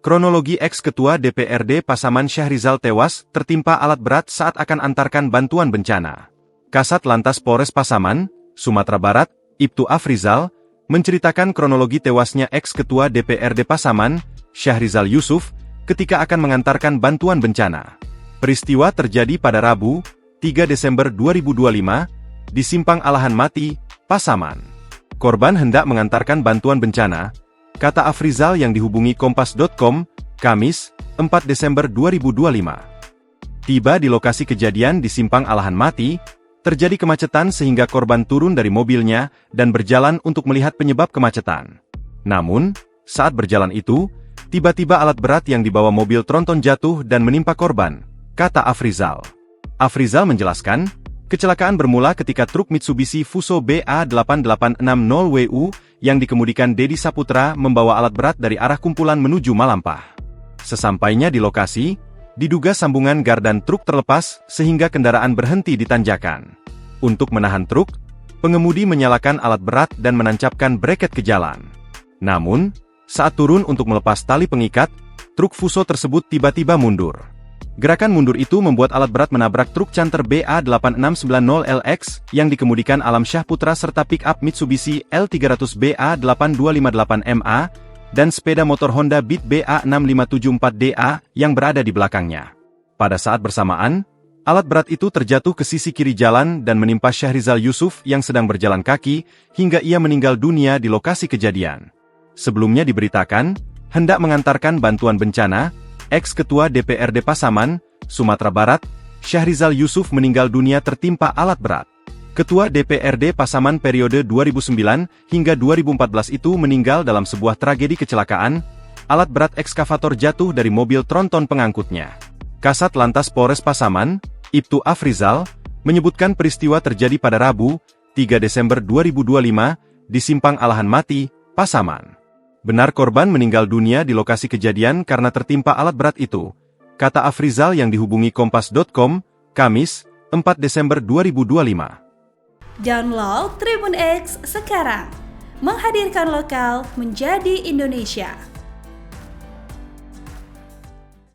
Kronologi ex-ketua DPRD Pasaman Syahrizal tewas tertimpa alat berat saat akan antarkan bantuan bencana. Kasat Lantas Polres Pasaman, Sumatera Barat, Ibtu Afrizal, menceritakan kronologi tewasnya ex-ketua DPRD Pasaman, Syahrizal Yusuf, ketika akan mengantarkan bantuan bencana. Peristiwa terjadi pada Rabu, 3 Desember 2025, di Simpang Alahan Mati, Pasaman. Korban hendak mengantarkan bantuan bencana, kata Afrizal yang dihubungi Kompas.com, Kamis, 4 Desember 2025. Tiba di lokasi kejadian di Simpang Alahan Mati, terjadi kemacetan sehingga korban turun dari mobilnya dan berjalan untuk melihat penyebab kemacetan. Namun, saat berjalan itu, tiba-tiba alat berat yang dibawa mobil tronton jatuh dan menimpa korban, kata Afrizal. Afrizal menjelaskan, kecelakaan bermula ketika truk Mitsubishi Fuso BA8860WU yang dikemudikan Dedi Saputra membawa alat berat dari arah kumpulan menuju Malampah. Sesampainya di lokasi, diduga sambungan gardan truk terlepas sehingga kendaraan berhenti di tanjakan. Untuk menahan truk, pengemudi menyalakan alat berat dan menancapkan breket ke jalan. Namun, saat turun untuk melepas tali pengikat, truk Fuso tersebut tiba-tiba mundur. Gerakan mundur itu membuat alat berat menabrak truk canter BA8690LX yang dikemudikan Alam Syah Putra serta pick-up Mitsubishi L300 BA8258MA dan sepeda motor Honda Beat BA6574DA yang berada di belakangnya. Pada saat bersamaan, alat berat itu terjatuh ke sisi kiri jalan dan menimpa Syahrizal Yusuf yang sedang berjalan kaki hingga ia meninggal dunia di lokasi kejadian. Sebelumnya diberitakan, hendak mengantarkan bantuan bencana, ex-ketua DPRD Pasaman, Sumatera Barat, Syahrizal Yusuf meninggal dunia tertimpa alat berat. Ketua DPRD Pasaman periode 2009 hingga 2014 itu meninggal dalam sebuah tragedi kecelakaan, alat berat ekskavator jatuh dari mobil tronton pengangkutnya. Kasat Lantas Polres Pasaman, Ibtu Afrizal, menyebutkan peristiwa terjadi pada Rabu, 3 Desember 2025, di Simpang Alahan Mati, Pasaman. Benar korban meninggal dunia di lokasi kejadian karena tertimpa alat berat itu, kata Afrizal yang dihubungi Kompas.com, Kamis, 4 Desember 2025. Download Tribun X sekarang, menghadirkan lokal menjadi Indonesia.